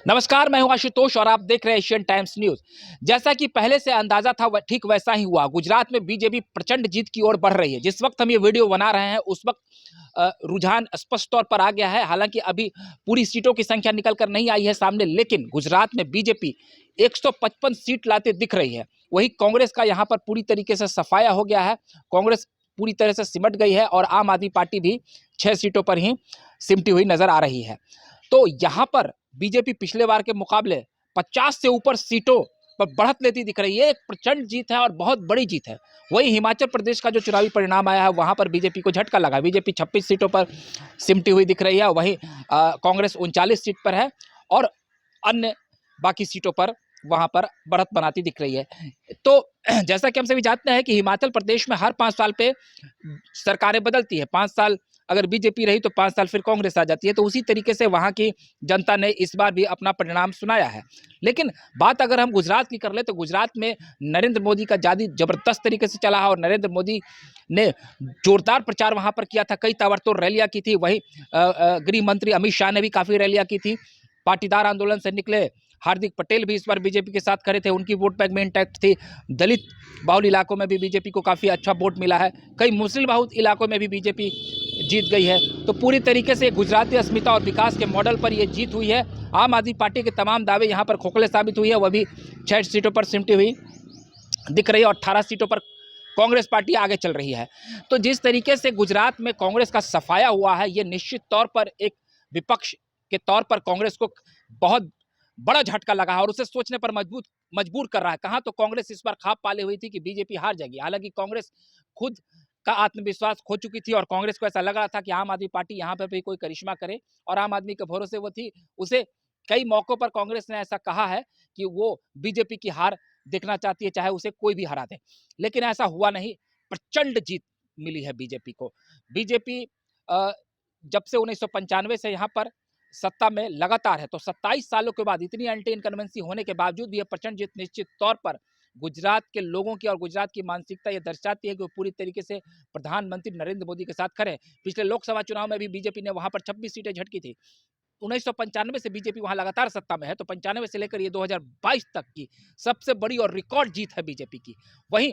नमस्कार, मैं हूं आशुतोष और आप देख रहे हैं एशियन टाइम्स न्यूज। जैसा कि पहले से अंदाजा था ठीक वैसा ही हुआ। गुजरात में बीजेपी प्रचंड जीत की ओर बढ़ रही है। जिस वक्त हम ये वीडियो बना रहे हैं उस वक्त रुझान स्पष्ट तौर पर आ गया है। हालांकि अभी पूरी सीटों की संख्या निकल कर नहीं आई है सामने, लेकिन गुजरात में बीजेपी 155 सीट लाते दिख रही है। वही कांग्रेस का यहाँ पर पूरी तरीके से सफाया हो गया है। कांग्रेस पूरी तरह से सिमट गई है और आम आदमी पार्टी भी 6 सीटों पर ही सिमटी हुई नजर आ रही है। तो यहाँ पर बीजेपी पिछले बार के मुकाबले 50 से ऊपर सीटों पर बढ़त लेती दिख रही है। एक प्रचंड जीत है और बहुत बड़ी जीत है। वही हिमाचल प्रदेश का जो चुनावी परिणाम आया है वहां पर बीजेपी को झटका लगा। बीजेपी 26 सीटों पर सिमटी हुई दिख रही है। वहीं कांग्रेस 39 सीट पर है और अन्य बाकी सीटों पर वहां पर बढ़त बनाती दिख रही है। तो जैसा कि हम सभी जानते हैं कि हिमाचल प्रदेश में हर 5 साल पे सरकारें बदलती है। 5 साल अगर बीजेपी रही तो 5 साल फिर कांग्रेस आ जाती है। तो उसी तरीके से वहां की जनता ने इस बार भी अपना परिणाम सुनाया है। लेकिन बात अगर हम गुजरात की कर ले तो गुजरात में नरेंद्र मोदी का जादू जबरदस्त तरीके से चला है और नरेंद्र मोदी ने जोरदार प्रचार वहां पर किया था। कई ताबड़तोड़ रैलियां की थी। वहीं गृह मंत्री अमित शाह ने भी काफी रैलियां की थी। पाटीदार आंदोलन से निकले हार्दिक पटेल भी इस बार बीजेपी के साथ खड़े थे। उनकी वोट बैंक में इंटैक्ट थी। दलित बाहुल इलाकों में भी बीजेपी को काफी अच्छा वोट मिला है। कई मुस्लिम बाहुल इलाकों में भी बीजेपी जीत गई है। तो पूरी तरीके से गुजराती अस्मिता और विकास के मॉडल पर यह जीत हुई है। आम आदमी पार्टी के तमाम दावे यहां पर खोखले साबित हुई है। वह भी 6 सीटों पर सिमटी हुई दिख रही है और 18 सीटों पर कांग्रेस पार्टी आगे चल रही है। तो जिस तरीके से गुजरात में कांग्रेस का सफाया हुआ है, यह निश्चित तौर पर एक विपक्ष के तौर पर कांग्रेस को बहुत बड़ा झटका लगा है और उसे सोचने पर मजबूर कर रहा है। कहां तो कांग्रेस इस बार खाप पाले हुई थी कि बीजेपी हार जाएगी। हालांकि कांग्रेस खुद का आत्मविश्वास खो चुकी थी और कांग्रेस को ऐसा लग रहा था कि आम आदमी पार्टी यहां पर भी कोई करिश्मा करे और आम आदमी के भरोसे वो थी। उसे कई मौकों पर कांग्रेस ने ऐसा कहा है कि वो बीजेपी की हार देखना चाहती है, चाहे उसे कोई भी हरा दे। लेकिन ऐसा हुआ नहीं। प्रचंड जीत मिली है बीजेपी को। बीजेपी जब से 1995 से यहाँ पर सत्ता में लगातार है, तो 27 सालों के बाद इतनी एंटी इनकम्बेंसी होने के बावजूद भी यह प्रचंड जीत निश्चित तौर पर गुजरात के लोगों की और गुजरात की मानसिकता यह दर्शाती है कि वो पूरी तरीके से प्रधानमंत्री नरेंद्र मोदी के साथ खड़े हैं। पिछले लोकसभा चुनाव में भी बीजेपी ने वहां पर 26 सीटें झटकी थी। 1995 से बीजेपी वहां लगातार सत्ता में है, तो 95 से लेकर ये 2022 तक की सबसे बड़ी और रिकॉर्ड जीत है बीजेपी की। वहीं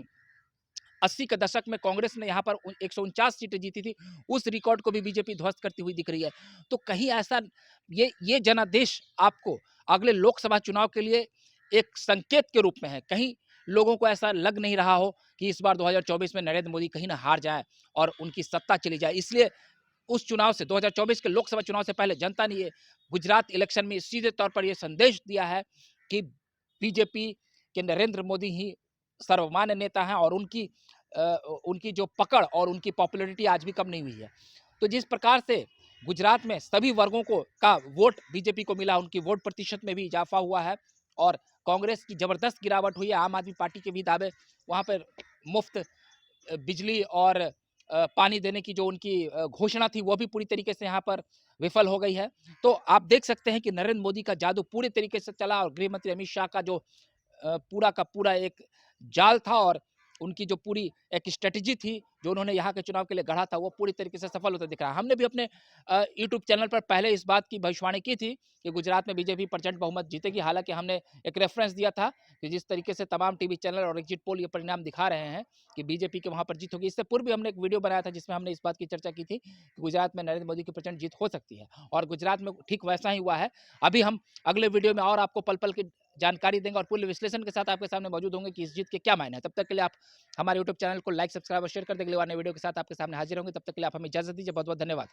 80 के दशक में कांग्रेस ने यहाँ पर 149 सीटें जीती थी। उस रिकॉर्ड को भी बीजेपी ध्वस्त करती हुई दिख रही है। तो कहीं ऐसा ये जनादेश आपको अगले लोकसभा चुनाव के लिए एक संकेत के रूप में है। कहीं लोगों को ऐसा लग नहीं रहा हो कि इस बार 2024 में नरेंद्र मोदी कहीं ना हार जाए और उनकी सत्ता चली जाए। इसलिए उस चुनाव से 2024 के लोकसभा चुनाव से पहले जनता ने ये गुजरात इलेक्शन में सीधे तौर पर यह संदेश दिया है कि बीजेपी के नरेंद्र मोदी ही सर्वमान्य नेता हैं और उनकी जो पकड़ और उनकी पॉपुलैरिटी आज भी कम नहीं हुई है। तो जिस प्रकार से गुजरात में सभी वर्गों का वोट बीजेपी को मिला, उनकी वोट प्रतिशत में भी इजाफा हुआ है और कांग्रेस की जबरदस्त गिरावट हुई है। आम आदमी पार्टी के भी दावे वहां पर मुफ्त बिजली और पानी देने की जो उनकी घोषणा थी वो भी पूरी तरीके से यहाँ पर विफल हो गई है। तो आप देख सकते हैं कि नरेंद्र मोदी का जादू पूरे तरीके से चला और गृह मंत्री अमित शाह का जो पूरा का पूरा एक जाल था और उनकी जो पूरी एक स्ट्रेटेजी थी जो उन्होंने यहाँ के चुनाव के लिए गढ़ा था वो पूरी तरीके से सफल होता दिख रहा है। हमने भी अपने यूट्यूब चैनल पर पहले इस बात की भविष्यवाणी की थी कि गुजरात में बीजेपी प्रचंड बहुमत जीतेगी। हालांकि हमने एक रेफरेंस दिया था कि जिस तरीके से तमाम टीवी चैनल और एग्जिट पोल ये परिणाम दिखा रहे हैं कि बीजेपी के वहां पर जीत होगी। इससे पूर्व भी हमने एक वीडियो बनाया था जिसमें हमने इस बात की चर्चा की थी कि गुजरात में नरेंद्र मोदी की प्रचंड जीत हो सकती है और गुजरात में ठीक वैसा ही हुआ है। अभी हम अगले वीडियो में और आपको पल पल की जानकारी देंगे और पूरे विश्लेषण के साथ आपके सामने मौजूद होंगे कि इस जीत के क्या मायने हैं। तब तक के लिए आप हमारे यूट्यूब चैनल को लाइक, सब्सक्राइब और शेयर कर देंगे। अगले वाले वीडियो के साथ आपके सामने हाजिर होंगे। तब तक के लिए आप हमें इजाजत दीजिए। बहुत बहुत धन्यवाद।